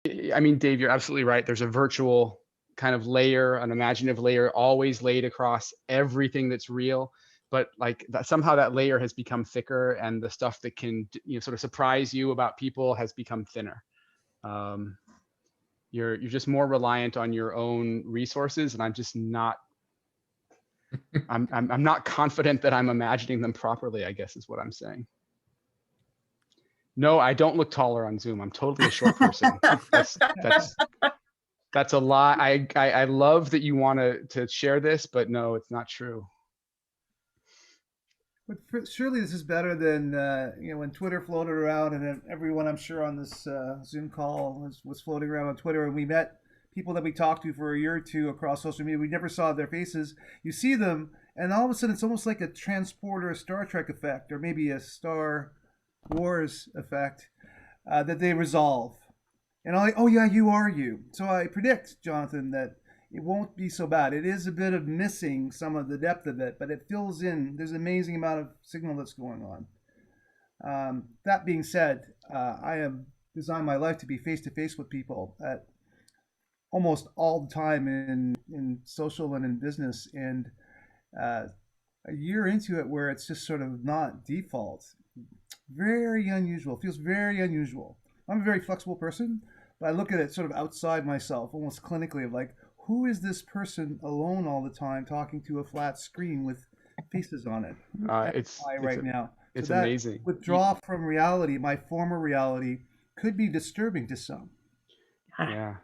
I mean, Dave, you're absolutely right. There's a virtual kind of layer, an imaginative layer always laid across everything that's real. But like that, somehow that layer has become thicker, and the stuff that can, sort of surprise you about people has become thinner. Um, you're just more reliant on your own resources, and I'm just not. I'm not confident that I'm imagining them properly, I guess is what I'm saying. No, I don't look taller on Zoom. I'm totally a short person. That's a lie. I love that you want to share this, but no, it's not true. But surely this is better than when Twitter floated around, and everyone I'm sure on this Zoom call was floating around on Twitter, and we met people that we talked to for a year or two across social media. We never saw their faces. You see them, and all of a sudden it's almost like a transporter Star Trek effect, or maybe a Star Wars effect that they resolve. And I'm like, oh yeah, you are you. So I predict, Jonathan, that it won't be so bad. It is a bit of missing some of the depth of it, but it fills in. There's an amazing amount of signal that's going on. That being said, I have designed my life to be face to face with people at almost all the time in social and in business. And a year into it, where it's just sort of not default, very unusual. Feels very unusual. I'm a very flexible person, but I look at it sort of outside myself, almost clinically, of like, who is this person alone all the time talking to a flat screen with faces on it? It's right now. it's So that amazing. withdrawal from reality, my former reality, could be disturbing to some. Yeah.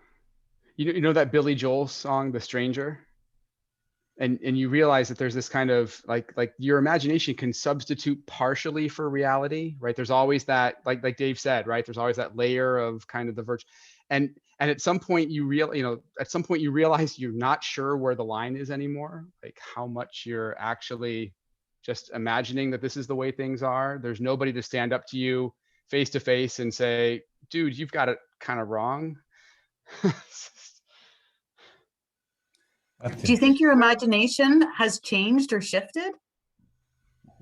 You know that Billy Joel song, The Stranger? And you realize that there's this kind of like your imagination can substitute partially for reality, right? There's always that, like Dave said, right? There's always that layer of kind of the virtual, and at some point at some point you realize you're not sure where the line is anymore, like how much you're actually just imagining that this is the way things are. There's nobody to stand up to you face to face and say, dude, you've got it kind of wrong. Do you think your imagination has changed or shifted?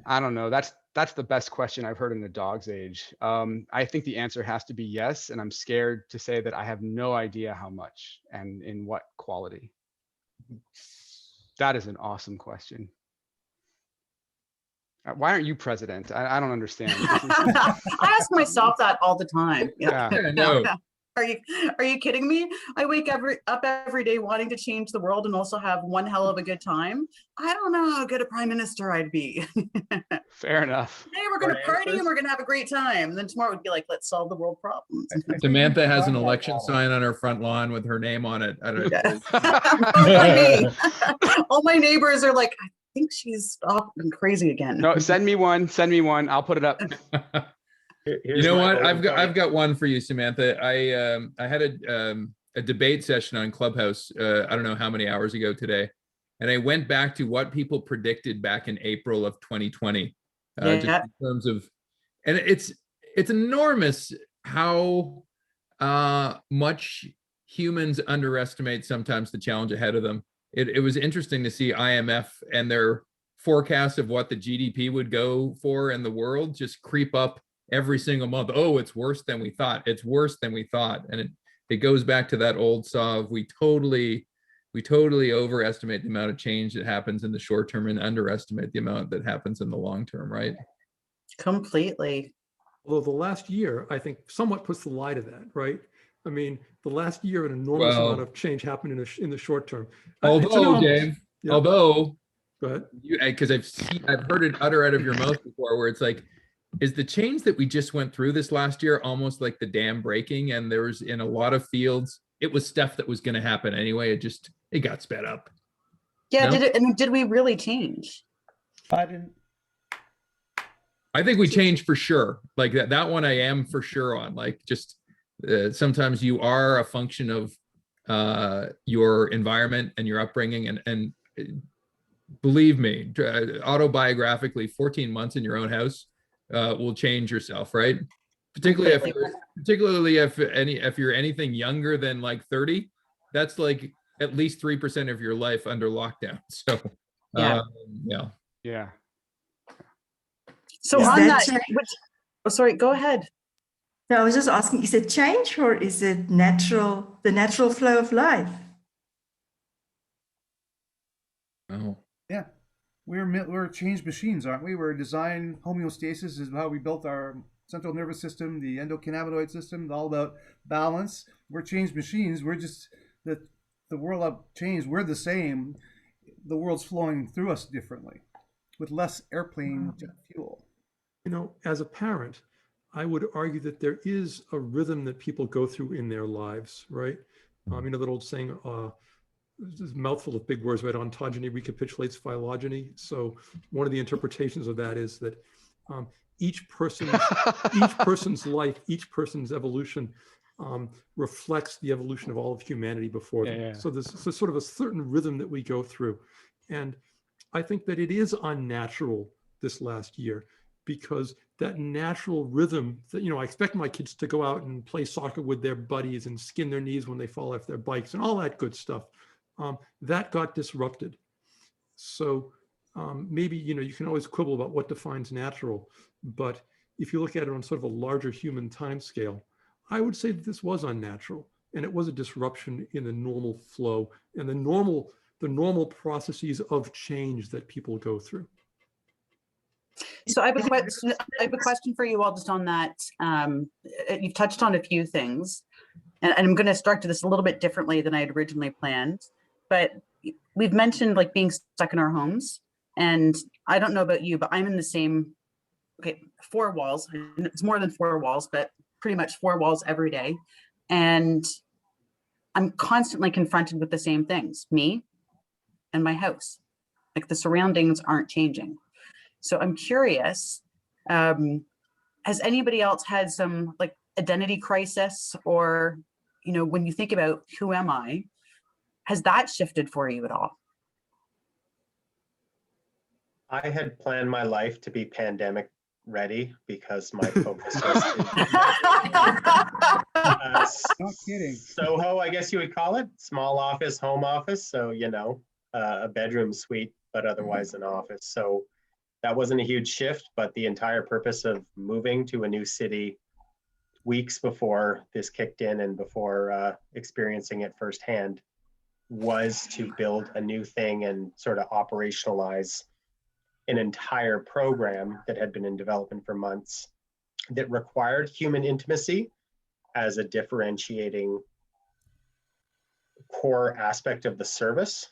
I don't know. That's the best question I've heard in a dog's age. I think the answer has to be yes, and I'm scared to say that I have no idea how much and in what quality. That is an awesome question. Why aren't you president? I don't understand. I ask myself that all the time. Yeah. No. Are you kidding me? I wake up every day wanting to change the world and also have one hell of a good time. I don't know how good a prime minister I'd be. Fair enough. Today we're going to party and we're going to have a great time. And then tomorrow would be like, let's solve the world problems. Samantha has an election sign on her front lawn with her name on it. I don't know. All my neighbors are like, I think she's off and crazy again. No, send me one. Send me one. I'll put it up. You know what? I've got one for you, Samantha. I had a debate session on Clubhouse. I don't know how many hours ago today, and I went back to what people predicted back in April of 2020, just in terms of, and it's enormous how much humans underestimate sometimes the challenge ahead of them. It was interesting to see IMF and their forecast of what the GDP would go for in the world just creep up every single month. Oh, it's worse than we thought. It's worse than we thought. And it goes back to that old saw of we totally overestimate the amount of change that happens in the short term and underestimate the amount that happens in the long term, right? Completely. Although the last year, I think, somewhat puts the lie to that, right? I mean, the last year, an enormous amount of change happened in the short term. Although, Dave, although, go ahead. Because I've heard it utter out of your mouth before, where it's like, is the change that we just went through this last year almost like the dam breaking? And there was, in a lot of fields, it was stuff that was going to happen anyway. It got sped up. Yeah. Did we really change? I didn't. I think we changed for sure. Like that one I am for sure on. Like just sometimes you are a function of your environment and your upbringing. And believe me, autobiographically, 14 months in your own house will change yourself, right? Particularly if you're anything younger than like 30, that's like at least 3% of your life under lockdown. So yeah. So on that, sorry, go ahead. So I was just asking, is it change or is it natural, the natural flow of life? Oh, Yeah, we're change machines, aren't we? We're design homeostasis is how we built our central nervous system, the endocannabinoid system, all about balance. We're change machines. We're just the world of change. We're the same. The world's flowing through us differently, with less airplane jet fuel. You know, as a parent, I would argue that there is a rhythm that people go through in their lives, right? You know, that old saying, this is a mouthful of big words, right? Ontogeny recapitulates phylogeny. So one of the interpretations of that is that each person's life, each person's evolution reflects the evolution of all of humanity before them. Yeah. So there's sort of a certain rhythm that we go through. And I think that it is unnatural this last year, because that natural rhythm that, you know, I expect my kids to go out and play soccer with their buddies and skin their knees when they fall off their bikes and all that good stuff. That got disrupted. So maybe, you know, you can always quibble about what defines natural, but if you look at it on sort of a larger human time scale, I would say that this was unnatural, and it was a disruption in the normal flow and the normal processes of change that people go through. So I have a question for you all just on that. You've touched on a few things, and I'm going to structure this a little bit differently than I had originally planned. But we've mentioned like being stuck in our homes, and I don't know about you, but I'm in the same, four walls. It's more than four walls, but pretty much four walls every day. And I'm constantly confronted with the same things, me and my house. Like the surroundings aren't changing. So I'm curious, has anybody else had some like identity crisis, or, you know, when you think about who am I, has that shifted for you at all? I had planned my life to be pandemic ready because my focus was Not kidding. Soho, I guess you would call it, small office, home office. So, you know, a bedroom suite, but otherwise an office. So that wasn't a huge shift, but the entire purpose of moving to a new city weeks before this kicked in and before experiencing it firsthand was to build a new thing and sort of operationalize an entire program that had been in development for months that required human intimacy as a differentiating core aspect of the service.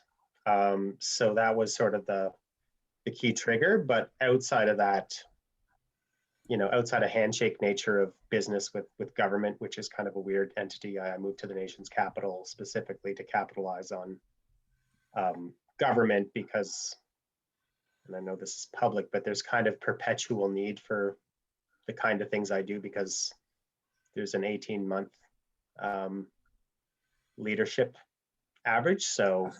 So that was sort of the key trigger, but outside of that, you know, outside of handshake nature of business with government, which is kind of a weird entity, I moved to the nation's capital specifically to capitalize on government because, and I know this is public, but there's kind of perpetual need for the kind of things I do because there's an 18-month leadership average. So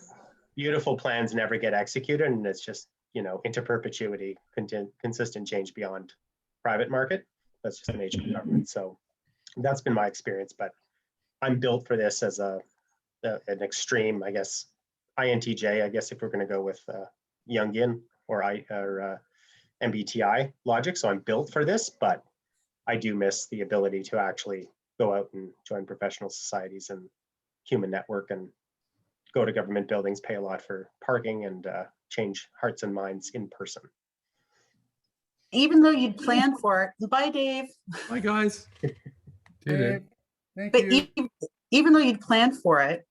beautiful plans never get executed, and it's just, you know, into perpetuity, consistent change beyond private market. That's just the nature of government. So that's been my experience, but I'm built for this as an extreme, I guess, INTJ, I guess if we're going to go with Jungian or MBTI logic. So I'm built for this, but I do miss the ability to actually go out and join professional societies and human network and go to government buildings, pay a lot for parking, and change hearts and minds in person. Even though you'd planned for it. Bye, Dave. Bye, guys. Hey, thank But you. even though you'd planned for it,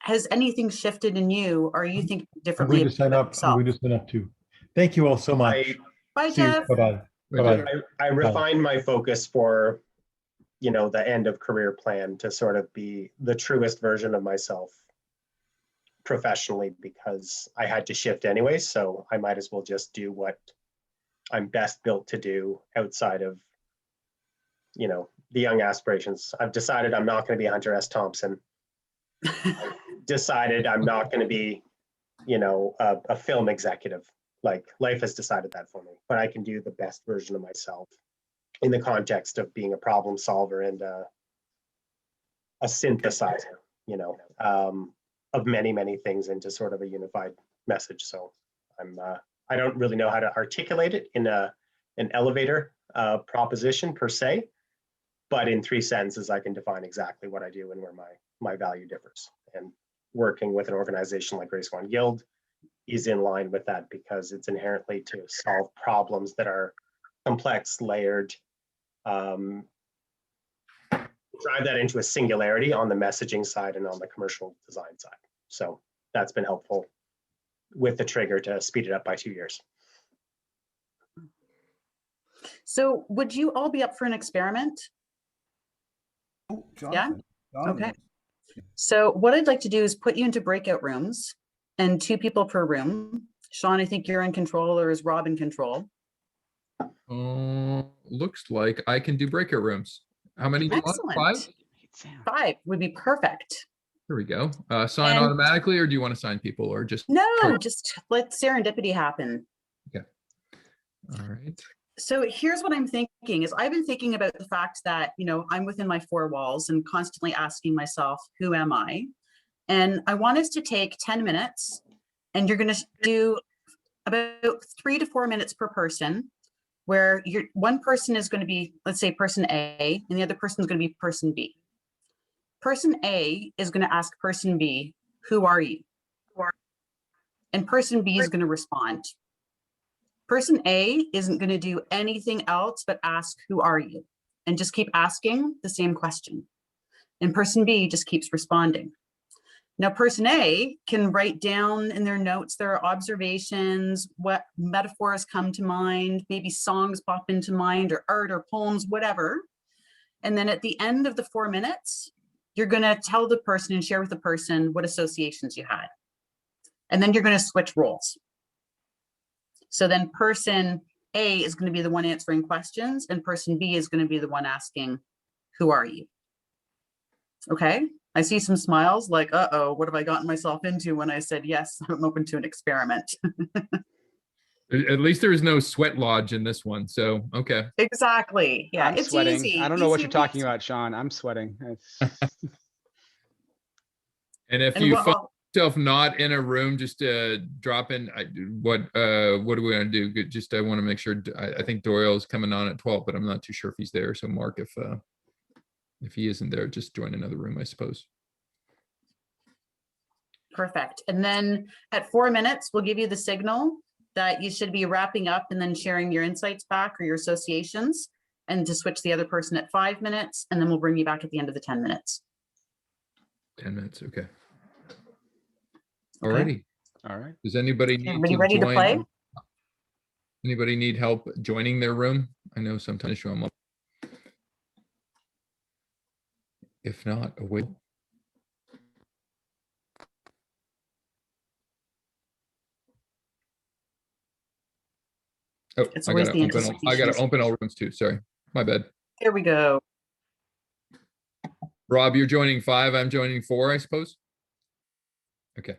has anything shifted in you, or are you thinking I'm differently? going to sign up. I'm going to sign up too. Thank you all so much. Bye, See you. Jeff. Bye-bye. Bye-bye. I refined my focus for, you know, the end of career plan to sort of be the truest version of myself professionally, because I had to shift anyway. So I might as well just do what I'm best built to do outside of, you know, the young aspirations. I've decided I'm not going to be Hunter S. Thompson. I've decided I'm not going to be, you know, a film executive. Like, life has decided that for me, but I can do the best version of myself in the context of being a problem solver and a synthesizer, you know, of many, many things into sort of a unified message. So I don't really know how to articulate it in an elevator proposition per se, But in 3 sentences, I can define exactly what I do and where my value differs. And working with an organization like Race One Guild is in line with that, because it's inherently to solve problems that are complex, layered, drive that into a singularity on the messaging side and on the commercial design side. So that's been helpful with the trigger to speed it up by 2 years. So would you all be up for an experiment? Oh, Jonathan. Jonathan. Okay. So what I'd like to do is put you into breakout rooms, and 2 people per room. Sean, I think you're in control, or is Rob in control? Looks like I can do breakout rooms. How many do you want? Excellent. 5? 5 would be perfect. Here we go. Sign And- automatically, or do you want to sign people, or just? No, just let serendipity happen. All right. So here's what I'm thinking is I've been thinking about the fact that, you know, I'm within my 4 walls and constantly asking myself, who am I? And I want us to take 10 minutes, and you're going to do about 3 to 4 minutes per person, where one person is going to be, let's say, person A, and the other person is going to be person B. Person A is going to ask person B, who are you? And person B is going to respond. Person A isn't going to do anything else but ask, who are you? And just keep asking the same question. And person B just keeps responding. Now, person A can write down in their notes their observations, what metaphors come to mind, maybe songs pop into mind, or art or poems, whatever. And then at the end of the 4 minutes, you're going to tell the person and share with the person what associations you had. And then you're going to switch roles. So then person A is going to be the one answering questions, and person B is going to be the one asking, who are you? Okay, I see some smiles like, uh-oh, what have I gotten myself into when I said, yes, I'm open to an experiment. At least there is no sweat lodge in this one. So, okay. Exactly. Yeah, I'm it's sweating. easy. I don't know what Easy you're talking peasy. about, Sean. I'm sweating. And if And you what find I'll- yourself not in a room, just drop in. What do we want to do? Just I want to make sure. I think Doyle's coming on at 12, but I'm not too sure if he's there. So Mark, if he isn't there, just join another room, I suppose. Perfect. And then at 4 minutes, we'll give you the signal that you should be wrapping up and then sharing your insights back or your associations, and to switch the other person at 5 minutes, and then we'll bring you back at the end of the 10 minutes. 10 minutes. Okay. Okay. Alrighty. All right. Does anybody need Everybody to ready to join? play? Anybody need help joining their room? I know sometimes show them up. If not, away. Oh, It's I always gotta the open. I gotta anticipation. open all rooms too. Sorry, my bad. Here we go. Rob, you're joining 5. I'm joining 4, I suppose. Okay.